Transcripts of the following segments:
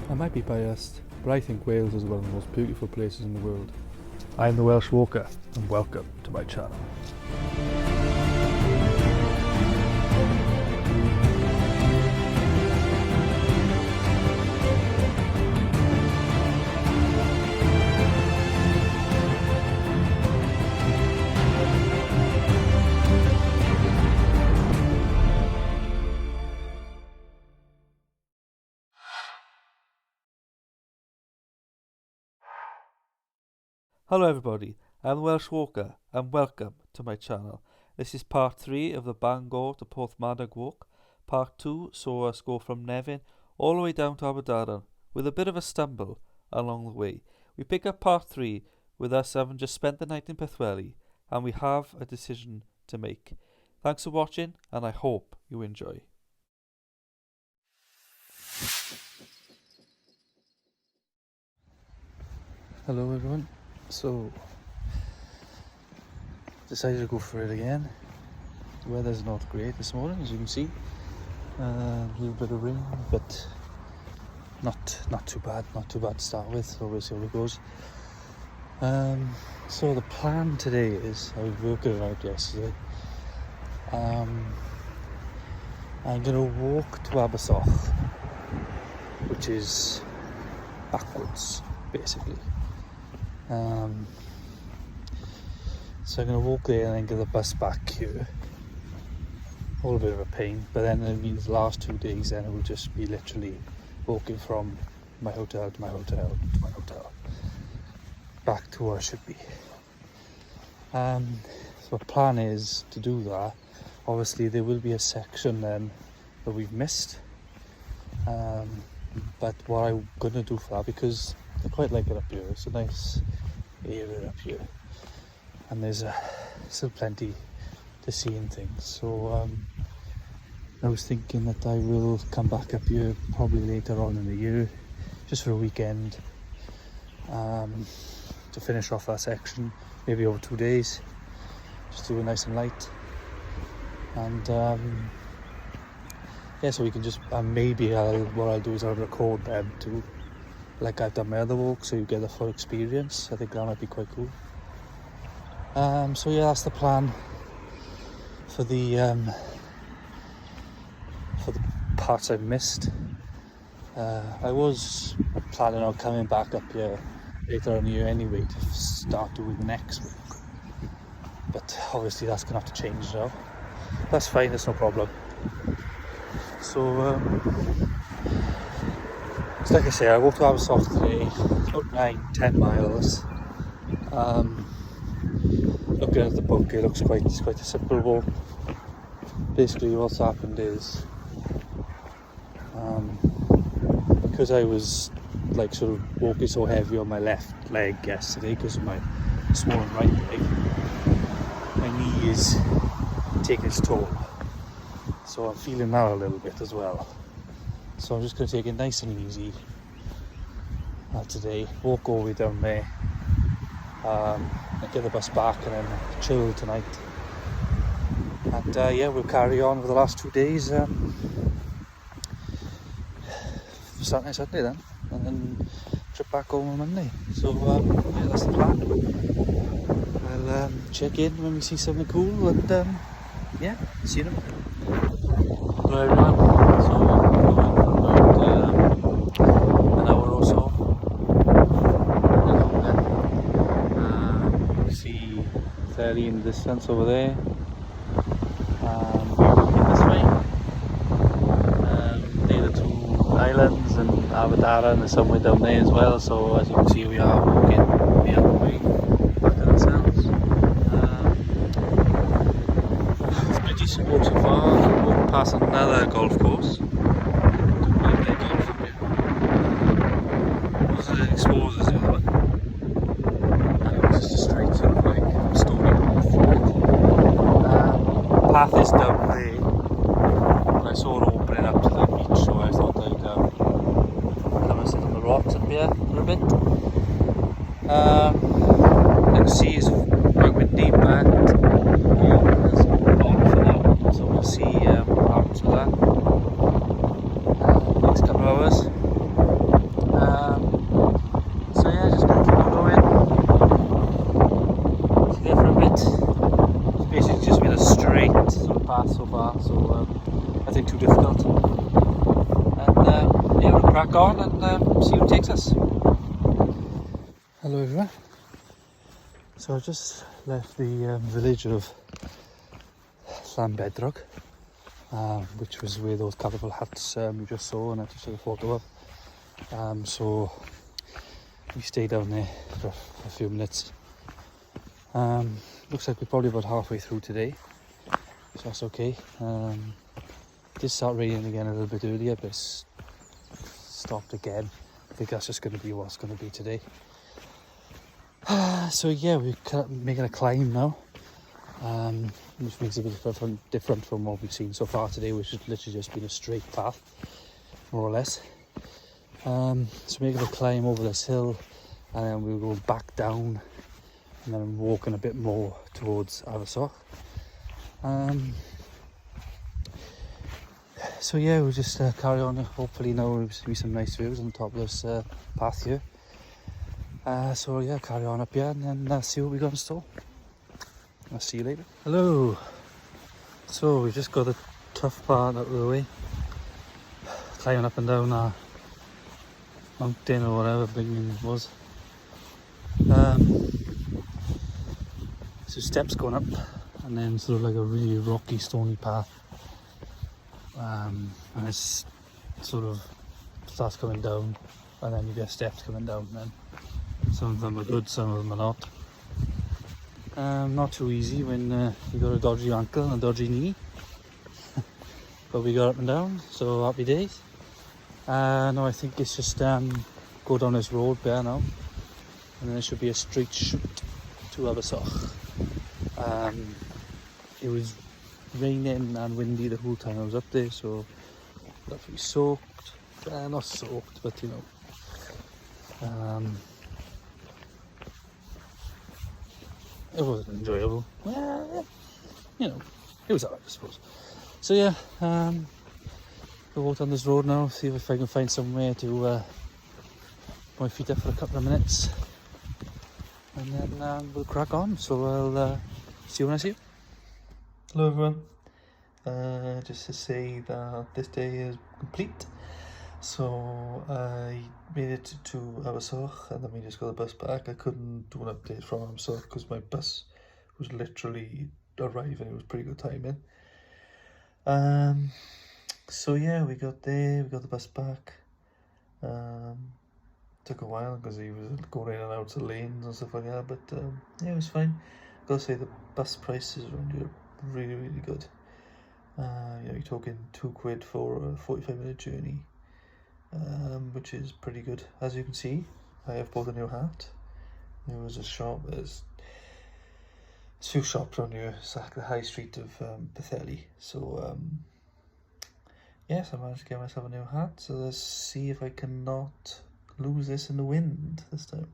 I might be biased, but I think Wales is one of the most beautiful places in the world. I'm the Welsh Walker, and welcome to my channel. Hello everybody, I'm the Welsh Walker and welcome to my channel. This is part 3 of the Bangor to Porthmadog walk. Part 2 saw us go from Nevin all the way down to Aberdaron with a bit of a stumble along the way. We pick up part 3 with us having just spent the night in Porthmadog and we have a decision to make. Thanks for watching and I hope you enjoy. Hello everyone. So, decided to go for it again. The weather's not great this morning, as you can see. A little bit of rain, but not too bad. Not too bad to start with. So we'll see how it goes. So the plan today is, I was working it out yesterday. I'm gonna walk to Abersoch, which is backwards, basically. So I'm going to walk there and then get the bus back here. All a bit of a pain, but then it means the last 2 days then it will just be literally walking from my hotel to my hotel to my hotel back to where I should be. So the plan is to do that. Obviously there will be a section then that we've missed, but what I'm going to do for that, because I quite like it up here, it's a nice area up here and there's still plenty to see and things, so I was thinking that I will come back up here probably later on in the year just for a weekend, to finish off that section, maybe over 2 days, just do it nice and light, and yeah, so we can just maybe what I'll do is I'll record them too, like I've done my other walks, so you get the full experience. I think that might be quite cool. So yeah, that's the plan for the parts I've missed. I was planning on coming back up here later on in the year anyway to start doing the next walk, but obviously that's gonna have to change now. That's fine, it's no problem. So it's like I say, I walked to Abersoch today, about 9-10 miles. Looking at the book, it looks quite a simple walk. Basically what's happened is, because I was like sort of walking so heavy on my left leg yesterday because of my swollen right leg, my knee is taking its toll. So I'm feeling that a little bit as well. So I'm just going to take it nice and easy today, walk all the way down there, and get the bus back and then chill tonight. And yeah, we'll carry on with the last 2 days, Saturday, Sunday then, and then trip back home on Monday. So yeah, that's the plan. I'll check in when we see something cool, and yeah, see you in a minute. Hello everyone. So an hour or so. You see fairly in the distance over there. We're walking this way. Near the 2 islands, and Aberdaron is somewhere down there as well. So as you can see, we are walking the other way back to ourselves. It's been a decent walk so far. We've walked past another golf course. Explorers the other one. And it was just a straight sort of like stony path. Path is down there, but I saw it opening up to the beach, so I thought I'd come and sit on the rocks up here for a bit. The sea is quite windy, but yeah, there's a lot for now, so we'll see what happens with that next couple of hours. nothing too difficult. And yeah, we'll crack on and see where it takes us. Hello everyone. So I just left the village of Porthmadog, which was where those colourful huts you just saw and I just took a photo of. So we stayed down there for a few minutes. Looks like we're probably about halfway through today, so that's okay. It did start raining again a little bit earlier, but it's stopped again. I think that's just going to be what's going to be today. So yeah, we're making a climb now, which makes it a bit different from what we've seen so far today, which has literally just been a straight path, more or less. So making a climb over this hill, and then we'll go back down, and then walking a bit more towards Abersoch. So yeah, we'll just carry on. Hopefully now we'll see some nice views on top of this path here. So yeah, carry on up here and then see what we got in store. I'll see you later. Hello. So we just got the tough part out of the way. Climbing up and down our mountain or whatever Bingin was. So steps going up and then sort of like a really rocky stony path. And it's sort of starts coming down and then you get steps coming down, and then some of them are good, some of them are not. Not too easy when you got a dodgy ankle and a dodgy knee. But we got up and down, so happy days. No, I think it's just go down this road there now, and then there should be a straight shoot to Abersoch. It was raining and windy the whole time I was up there, so definitely soaked. Not soaked, but you know, it wasn't enjoyable. Well, you know, it was alright, I suppose. So yeah, we'll walk down this road now, see if I can find somewhere to put my feet up for a couple of minutes, and then we'll crack on. So I'll see you when I see you. Hello everyone. Just to say that this day is complete. So I made it to Abersoch and then we just got the bus back. I couldn't do an update from Abersoch because my bus was literally arriving. It was pretty good timing. So yeah, we got there, we got the bus back. Took a while because he was going in and out of lanes and stuff like that, but yeah, it was fine. Gotta say the bus prices around here are really, really good. You know, you're talking £2 for a 45-minute journey, which is pretty good. As you can see, I have bought a new hat. There was a shop, there's a few shops around here. It's like the high street of Betheli. So yes, I managed to get myself a new hat. So let's see if I cannot lose this in the wind this time.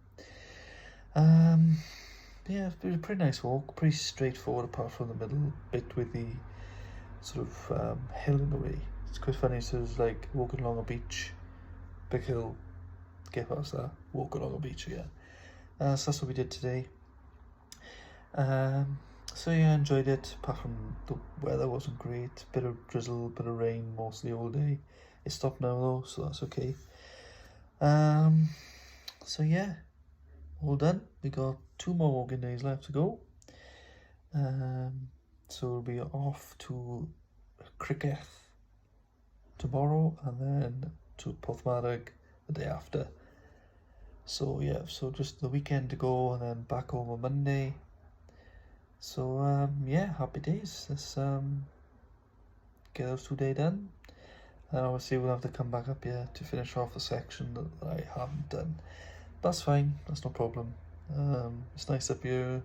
Yeah, it was a pretty nice walk, pretty straightforward apart from the middle bit with the sort of hill in the way. It's quite funny, so it's like walking along a beach, big hill, get past that, walk along a beach again. So that's what we did today. So yeah, I enjoyed it, apart from the weather wasn't great, bit of drizzle, bit of rain mostly all day. It stopped now though, so that's okay. So yeah, all done. We got 2 more walking days left to go. So we'll be off to Cricket tomorrow and then to Porthmadog the day after. So yeah, so just the weekend to go and then back home on Monday. So yeah, happy days. Let's get those 2 days done. And obviously we'll have to come back up here to finish off the section that I haven't done. That's fine, that's no problem. It's nice up here.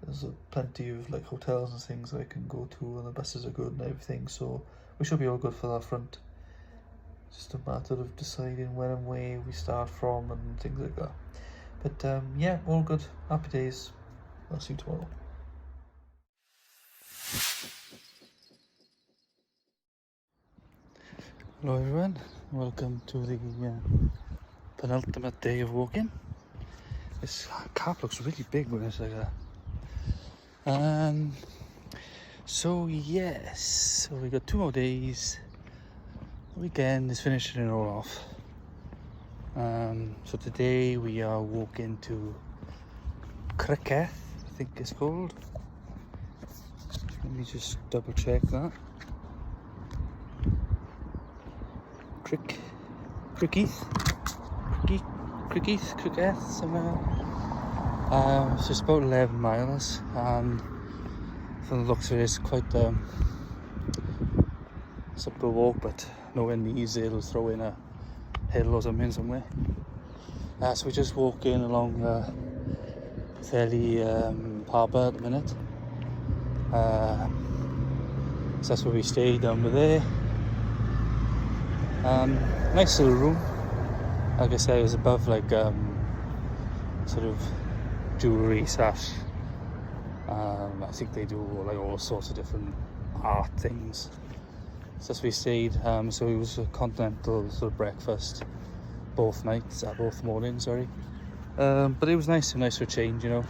There's plenty of like hotels and things I can go to, and the buses are good and everything, so we should be all good for that front. Just a matter of deciding when and where we start from and things like that. But yeah, all good, happy days. I'll see you tomorrow. Hello everyone, welcome to the penultimate day of walking. This cap looks really big when it's like that. So yes, so we got 2 more days. The weekend is finishing it all off. So today we are walking to Criceth, I think it's called. Let me just double check that. Criceth, somewhere. So it's about 11 miles. From the looks of it, it's quite simple walk, but nowhere near easy. It'll throw in a hill or something somewhere. So we're just walking along fairly harbour at the minute. So that's where we stayed, down there. Nice little room. Like I say, it was above like sort of jewellery slash. I think they do like all sorts of different art things. So that's where we stayed. So it was a continental sort of breakfast, both mornings, sorry. But it was nice for a change, you know.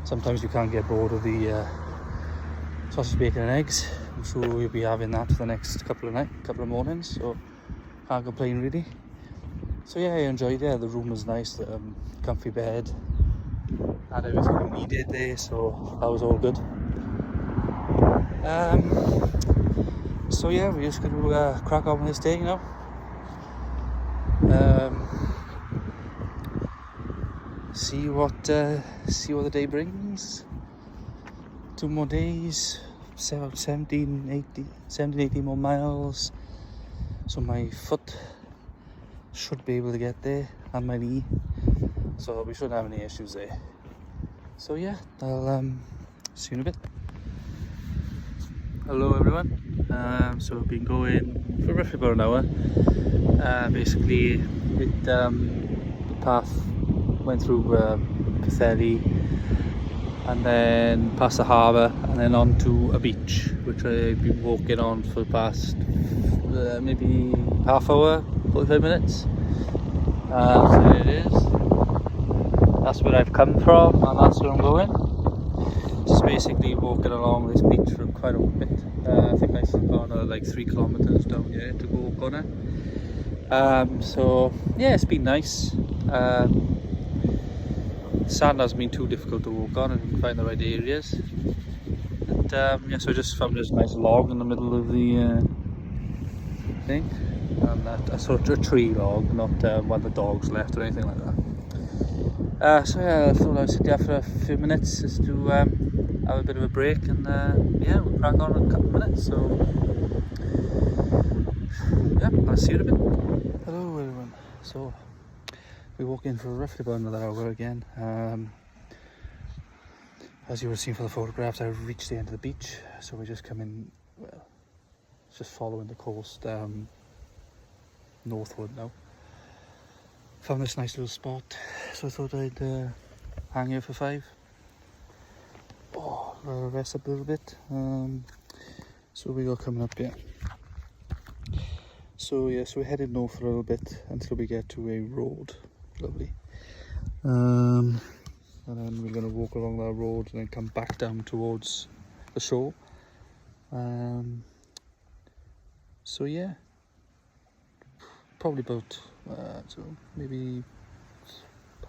Sometimes you can't get bored of the sausage, bacon and eggs. I'm sure we'll be having that for the next couple of mornings, so can't complain really. So yeah, I enjoyed it. The room was nice, the comfy bed, had everything we needed there, so that was all good. So yeah, we're just going to crack on with this day, you know. See what the day brings. 2 more days, 17, 18 more miles. So my foot should be able to get there, and my knee. So we shouldn't have any issues there. So yeah, I'll see you in a bit. Hello everyone. So we've been going for roughly about an hour. Basically, the path went through Porthmadog and then past the harbour and then on to a beach, which I've been walking on for the past maybe half hour, 45 minutes. So there it is. That's where I've come from and that's where I'm going. Just basically walking along this beach for quite a bit. I think I still got another like 3 kilometres down here to go walk on it. So yeah, it's been nice. Sand hasn't been too difficult to walk on, and you can find the right areas. And yeah, so I just found this nice log in the middle of the thing, and a sort of a tree log, not one the dogs left or anything like that. So yeah, I thought I'd sit there for a few minutes just to have a bit of a break, and yeah, we'll crack on in a couple of minutes. So yeah, I'll see you in a bit. Hello everyone. So we walk in for roughly about another hour again. As you would have seen from the photographs, I reached the end of the beach, so we're just coming, well, just following the coast northward now. Found this nice little spot, so I thought I'd hang here for 5. Rest up a little bit. So we got coming up here. So yeah, so we're headed north for a little bit until we get to a road. Lovely. And then we're going to walk along that road and then come back down towards the shore. So yeah, probably about so maybe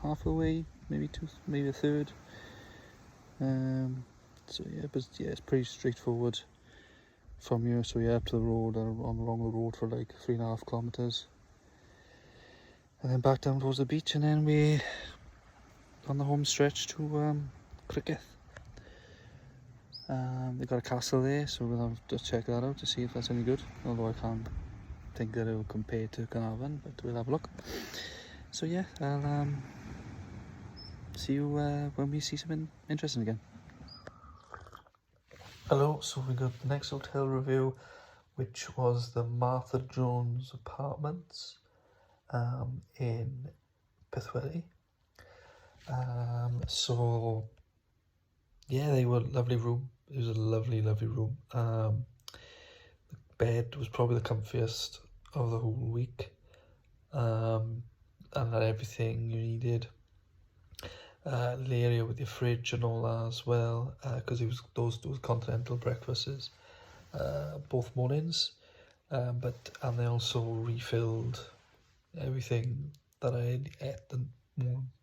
half the way, maybe a third. So yeah, but yeah, it's pretty straightforward from here. So yeah, up to the road, along the road for like 3.5 kilometres. And then back down towards the beach, and then we on the home stretch to Criceth. They've got a castle there, so we'll have to check that out to see if that's any good. Although I can't think that it will compare to Carnarvon, but we'll have a look. So yeah, I'll see you when we see something interesting again. Hello, so we got the next hotel review, which was the Martha Jones Apartments in Porthmadog. So yeah, they were a lovely room. It was a lovely room. The bed was probably the comfiest of the whole week, and had everything you needed. the area with your fridge and all that as well, because it was those continental breakfasts both mornings, and they also refilled everything that I ate the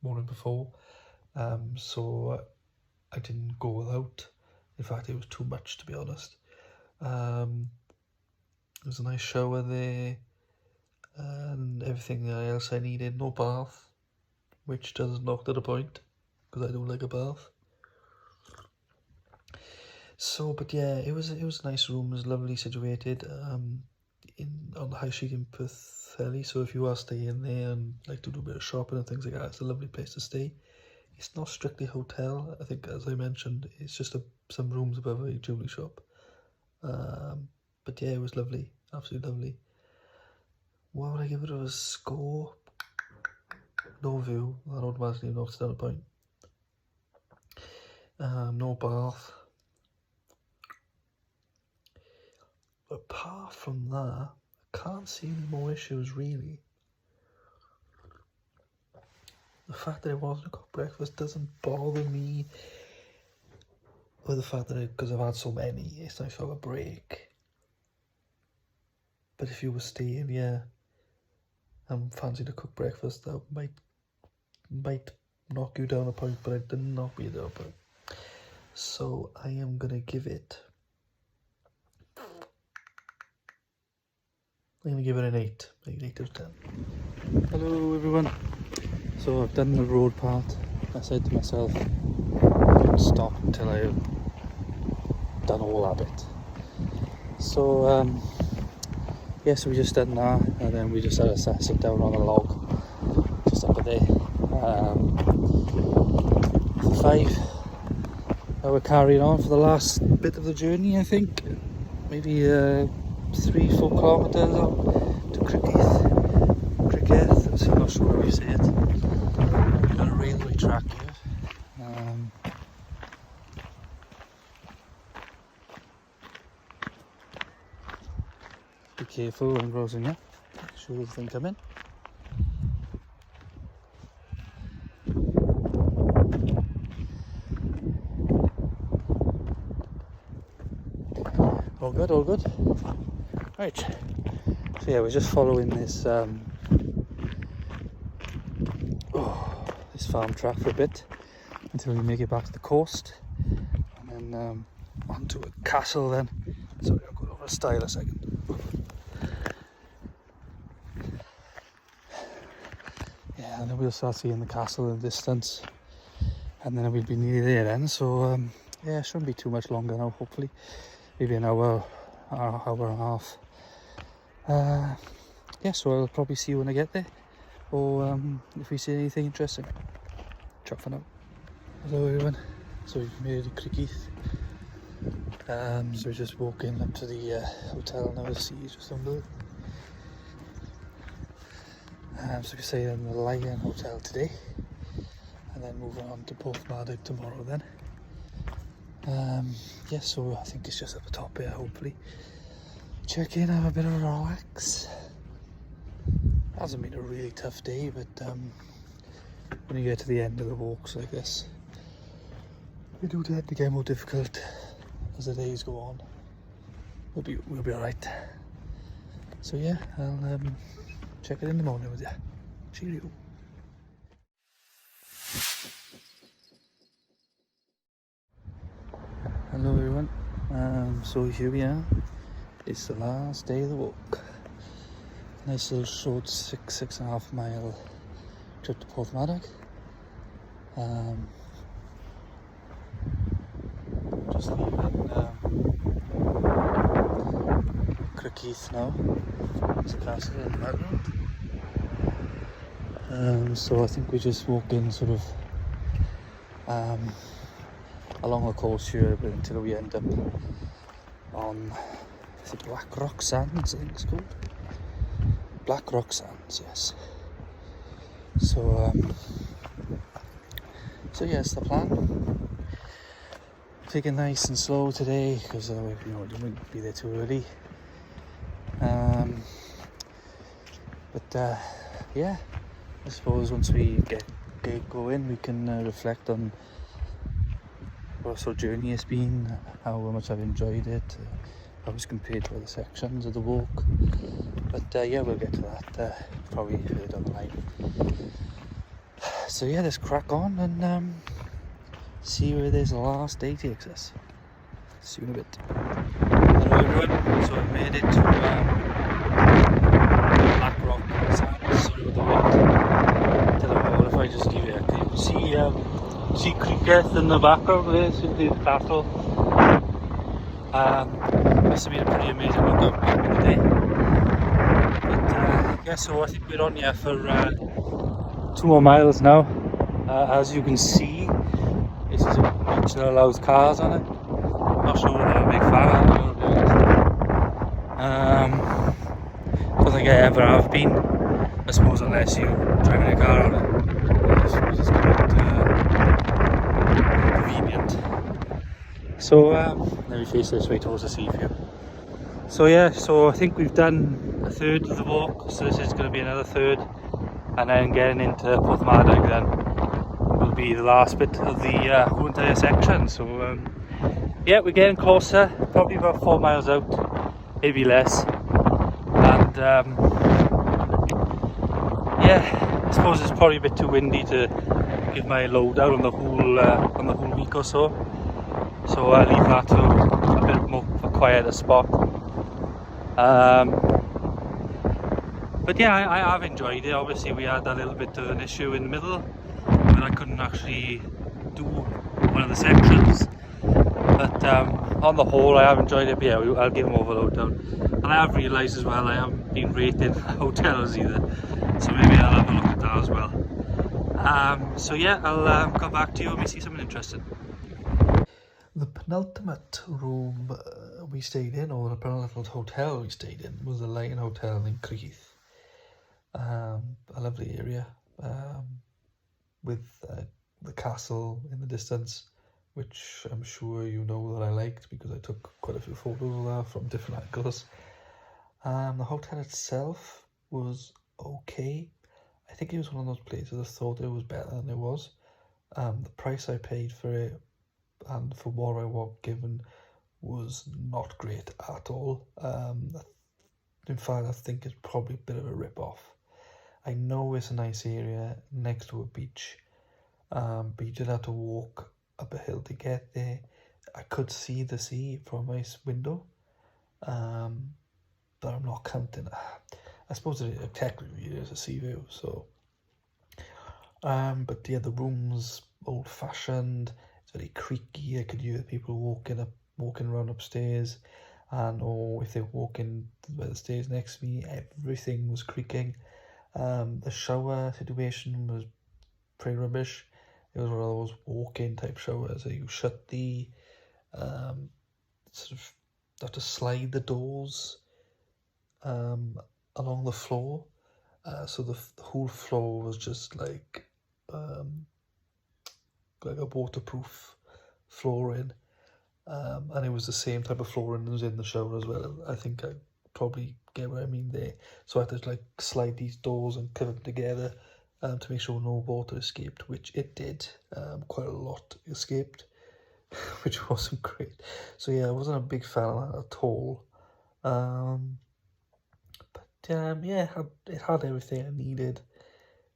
morning before, so I didn't go without. In fact, it was too much, to be honest. There was a nice shower there and everything else I needed. No bath, which does knock to the point because I don't like a bath. So, but yeah, it was a nice room. It was lovely situated on the high street in Porthmadog. So if you are staying there and like to do a bit of shopping and things like that, it's a lovely place to stay. It's not strictly a hotel. I think, as I mentioned, it's just some rooms above a jewellery shop. But yeah, it was lovely, absolutely lovely. What would I give it as a score? No view, that automatically knocks down a point. No bath. But apart from that, I can't see any more issues really. The fact that it wasn't a cooked breakfast doesn't bother me. Or the fact that because I've had so many, it's nice to have a break. But if you were staying, yeah, and fancied a cooked breakfast, that might knock you down a point, but it didn't knock me down a point. So I am gonna give it. I'm gonna give it an 8, like an 8 out of 10. Hello everyone. So I've done the road part. I said to myself, I don't stop until I've done all that bit. So yeah, so we just done that, and then we just had to sit down on a log just up there. 5. We're carrying on for the last bit of the journey, I think. Maybe 3-4 kilometres up to Cricketh. I'm not sure how you say it. We've got a railway track here. Be careful when crossing, yeah? Make sure there's nothing coming. All good, all good. Right. So yeah, we're just following this this farm track for a bit until we make it back to the coast, and then onto a castle then. Sorry, I'll go over a stile a second. Yeah, and then we'll start seeing the castle in the distance, and then we'll be nearly there then. So yeah, it shouldn't be too much longer now, hopefully. Maybe an hour and a half. Yeah, so I'll probably see you when I get there, or if we see anything interesting. Ciao for now. Hello everyone. So we've made it to Cricketh. So we're just walking up to the hotel now. The sea is just under. So we stay in the Lion Hotel today, and then moving on to Porthmadog tomorrow then. Yeah, so I think it's just at the top here, hopefully. Check in, have a bit of a relax. Hasn't been a really tough day, but when you get to the end of the walks like this, they do tend to get more difficult as the days go on. We'll be alright. So yeah, I'll check it in the morning with you. Cheerio. Hello everyone. So here we are. It's the last day of the walk. Nice little short 6.5 mile trip to Porthmadog. Just leaving Cricketh now. It's a castle in the background. So I think we just walk in sort of along the coast here until we end up on the Black Rock Sands, I think it's called. Black Rock Sands, yes. So yeah, it's the plan. Take it nice and slow today because we wouldn't be there too early. But yeah, I suppose once we get get going, we can reflect on what sort of journey it's been, how much I've enjoyed it, how it's compared to other sections of the walk. But yeah, we'll get to that probably further down the line. So yeah, let's crack on and see where this last day takes us. See you in a bit. Hello everyone, so I've made it to Black Rock. Sorry about the wind. Tell you what, if I just give you a clip, see Creeketh in the background there, so the castle. Must have been a pretty amazing lookout back in the day. But yeah, so I think we're on here for 2 more miles now. As you can see, this is a beach that allows cars on it. Not sure whether I'm a big fan of it, to be honest. Don't think I ever have been. I suppose unless you're driving a car on it. I suppose it's quite convenient. So let me face this way towards the sea view. So yeah, so I think we've done a third of the walk, so this is going to be another third, and then getting into Porthmadog then will be the last bit of the whole entire section. So yeah, we're getting closer, probably about 4 miles out, maybe less, and yeah, I suppose it's probably a bit too windy to give my lowdown on the whole week or so. So I'll leave that to a bit more of a quieter spot. But yeah, I have enjoyed it. Obviously we had a little bit of an issue in the middle when I couldn't actually do one of the sections. But on the whole I have enjoyed it. But yeah, I'll give them over lowdown. And I have realised as well I haven't been rating hotels either. So maybe I'll have a look at that as well. So yeah, I'll come back to you when we see something interesting. The penultimate room we stayed in, or the penultimate hotel we stayed in, was the Lion Hotel in Creeth. A lovely area with the castle in the distance, which I'm sure you know that I liked because I took quite a few photos of that from different angles. The hotel itself was okay. I think it was one of those places I thought it was better than it was. The price I paid for it and for what I was given was not great at all. In fact, I think it's probably a bit of a rip-off. I know it's a nice area next to a beach, but you did have to walk up a hill to get there. I could see the sea from my window, but I'm not counting. I suppose it technically is a sea view, so. But yeah, the room's old-fashioned. It's very creaky. I could hear people walking around upstairs, and if they're walking by the stairs next to me, everything was creaking. The shower situation was pretty rubbish. It was one of those walk-in type showers. So you shut the sort of have to slide the doors along the floor, so the whole floor was just like a waterproof flooring, and it was the same type of flooring that was in the shower as well. I think I probably get what I mean there. So I had to like slide these doors and clip them together to make sure no water escaped, which it did. Quite a lot escaped, which wasn't great. So yeah, I wasn't a big fan of that at all. But yeah, it had everything I needed,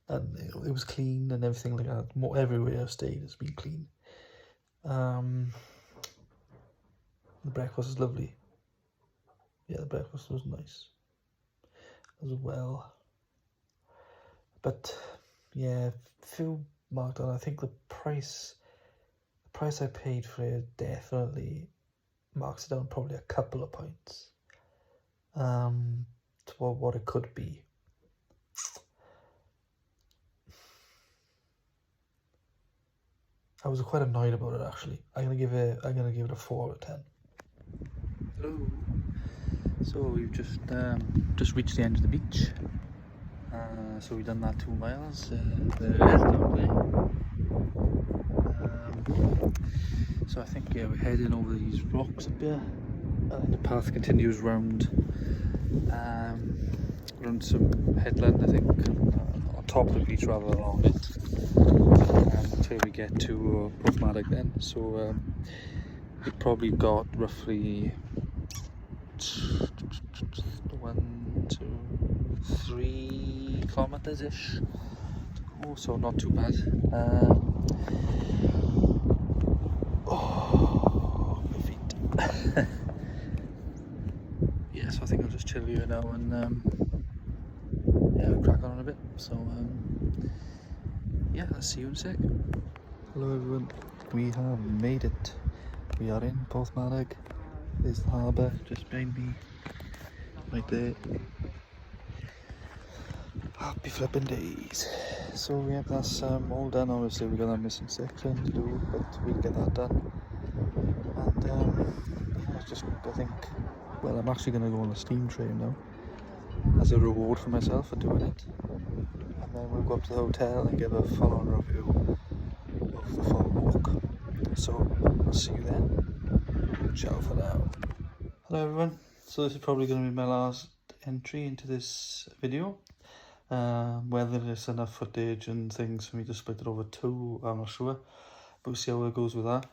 and it was clean and everything like that. Everywhere I've stayed has been clean. The breakfast is lovely. Yeah, the breakfast was nice as well. But yeah, few marked on. I think the price I paid for it definitely marks it down probably a couple of points to what it could be. I was quite annoyed about it actually. I'm gonna give it a 4 out of 10. Hello. So we've just reached the end of the beach. So we've done that 2 miles. There it is down there. So I think yeah, we're heading over these rocks up here, and the path continues round some headland, I think, on top of the beach rather than along it. until we get to Porthmadog then. So we've probably got roughly 1, 2, 3 kilometers ish to go, so not too bad. Oh, my feet. Yeah, so I think I'll just chill here now and yeah, I'll crack on a bit. So yeah, I'll see you in a sec. Hello everyone, we have made it. We are in Porthmadog. There's the harbour just behind me, right there. Happy flipping days. So yeah, that's all done. Obviously we've got that missing section to do, but we'll get that done. And yeah, I think, well, I'm actually going to go on the steam train now as a reward for myself for doing it. And then we'll go up to the hotel and give a full-on review of the full walk. So I'll see you then. Ciao for now. Hello everyone. So this is probably going to be my last entry into this video. Whether there's enough footage and things for me to split it over two, I'm not sure, but we'll see how it goes with that.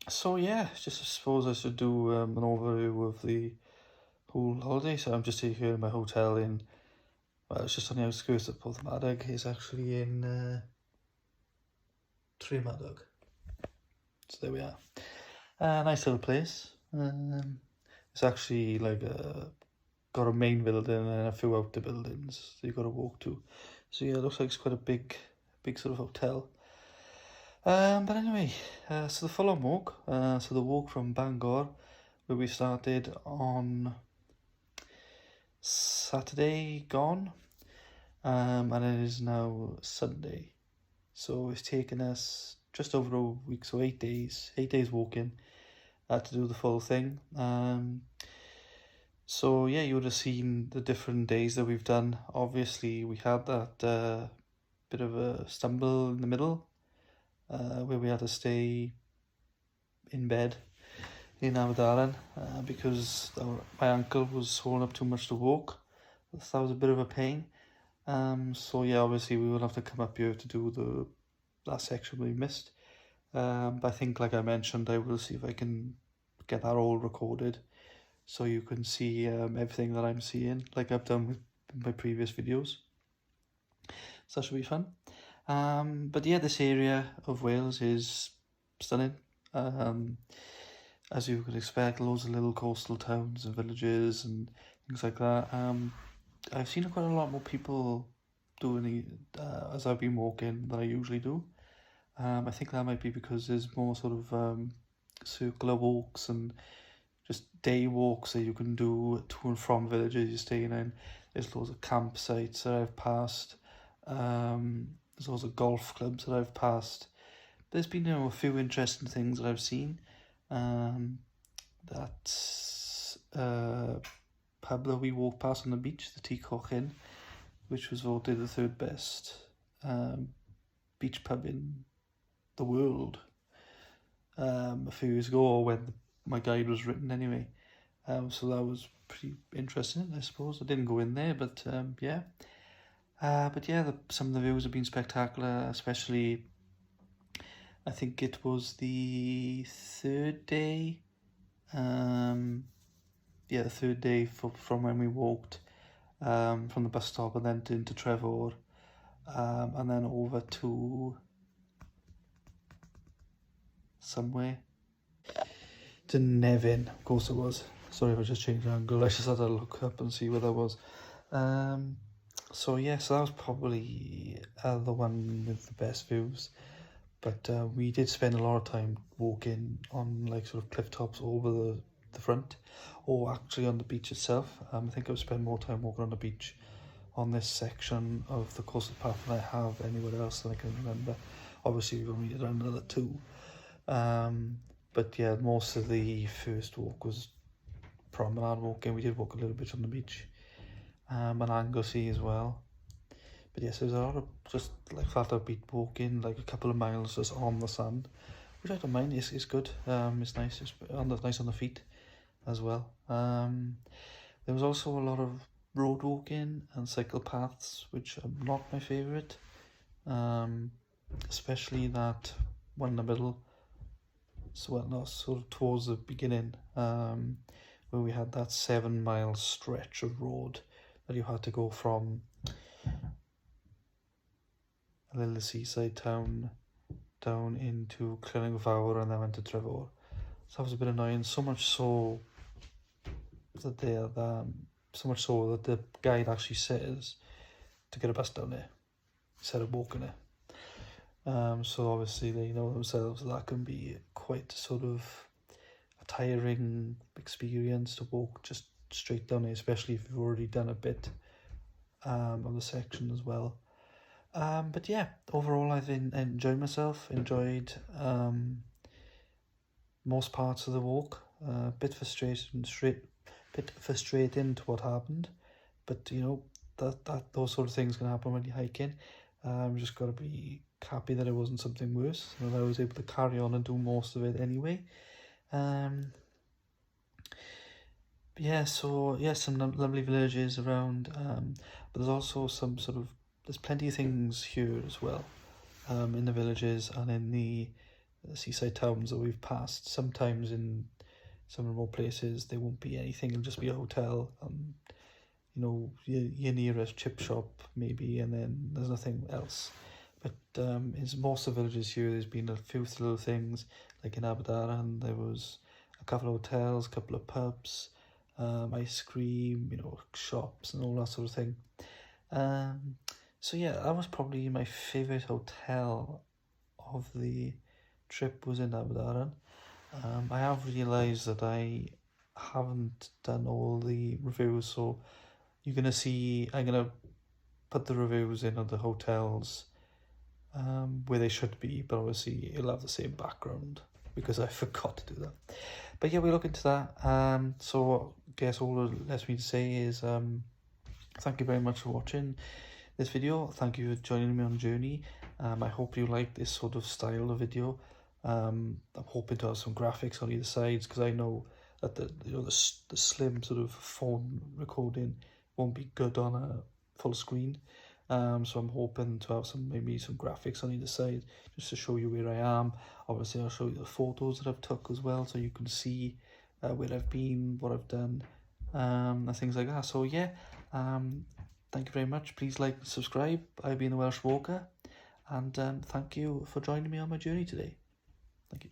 So yeah, just I suppose I should do an overview of the whole holiday. So I'm just here in my hotel in, well, it's just on the outskirts of Porthmadog. It's actually in Porthmadog. So there we are. Nice little place. It's actually like got a main building and a few outer buildings that you've got to walk to. So yeah, it looks like it's quite a big sort of hotel. But anyway, so the full-on walk. So the walk from Bangor, where we started on Saturday gone, and it is now Sunday. So it's taken us just over a week, so 8 days walking to do the full thing. So yeah, you would have seen the different days that we've done. Obviously, we had that bit of a stumble in the middle, where we had to stay in bed in Aberdaron because my ankle was holding up too much to walk. So that was a bit of a pain. So yeah, obviously we will have to come up here to do that section we missed. But I think, like I mentioned, I will see if I can get that all recorded so you can see everything that I'm seeing, like I've done with my previous videos. So that should be fun. But yeah, this area of Wales is stunning. As you could expect, loads of little coastal towns and villages and things like that. I've seen quite a lot more people doing it as I've been walking than I usually do. I think that might be because there's more sort of circular walks and just day walks that you can do to and from villages you're staying in. There's loads of campsites that I've passed. There's loads of golf clubs that I've passed. There's been, a few interesting things that I've seen. That's pub that we walked past on the beach, the Teacock Inn, which was voted the 3rd best beach pub in the world a few years ago, or when my guide was written anyway. So that was pretty interesting, I suppose. I didn't go in there, but yeah. But yeah, some of the views have been spectacular, especially I think it was the 3rd day. Yeah, the 3rd day from when we walked from the bus stop and then into Trevor, and then over to somewhere to Nevin, of course it was. Sorry if I just changed the angle, I just had to look up and see where that was. So yeah, so that was probably the one with the best views. But we did spend a lot of time walking on like sort of cliff tops over the front, or actually on the beach itself. I think I've spent more time walking on the beach on this section of the coastal path than I have anywhere else that I can remember. Obviously we've only done another 2. But yeah, most of the first walk was promenade walking. We did walk a little bit on the beach, and Anglesey as well. But yes, there's a lot of just like flat out beach walking, like a couple of miles just on the sand, which I don't mind. It's good. It's nice. It's nice on the feet as well. There was also a lot of road walking and cycle paths, which are not my favourite, especially that one in the middle, so well, not sort of towards the beginning, where we had that 7-mile stretch of road that you had to go from a little seaside town down into Clynnig and then went to Trevor. So that was a bit annoying, so much so that the guide actually says to get a bus down there instead of walking it. So obviously they know themselves that can be quite sort of a tiring experience to walk just straight down there, especially if you've already done a bit on the section as well. But yeah, overall I've enjoyed myself, enjoyed most parts of the walk. Bit frustrating to what happened, but you know that those sort of things can happen when you're hiking. Just got to be happy that it wasn't something worse, and I was able to carry on and do most of it anyway. Yeah, so yeah, some lovely villages around, but there's also there's plenty of things here as well, in the villages and in the seaside towns that we've passed. Sometimes in some remote places there won't be anything, it'll just be a hotel, you know, your nearest chip shop maybe, and then there's nothing else. But in most of the villages here, there's been a few little things, like in Aberdaron there was a couple of hotels, a couple of pubs, ice cream, you know, shops and all that sort of thing. So yeah, that was probably my favourite hotel of the trip, was in Aberdaron. I have realised that I haven't done all the reviews, so you're going to see, I'm going to put the reviews in of the hotels where they should be, but obviously it'll have the same background because I forgot to do that. But yeah, we'll look into that. So I guess all that left me to say is thank you very much for watching this video. Thank you for joining me on the journey. I hope you like this sort of style of video. I'm hoping to have some graphics on either sides, because I know that the slim sort of phone recording won't be good on a full screen. So I'm hoping to have maybe some graphics on either side just to show you where I am. Obviously I'll show you the photos that I've took as well, so you can see where I've been, what I've done, and things like that. So yeah, thank you very much. Please like and subscribe. I've been the Welsh Walker, and thank you for joining me on my journey today. Thank you.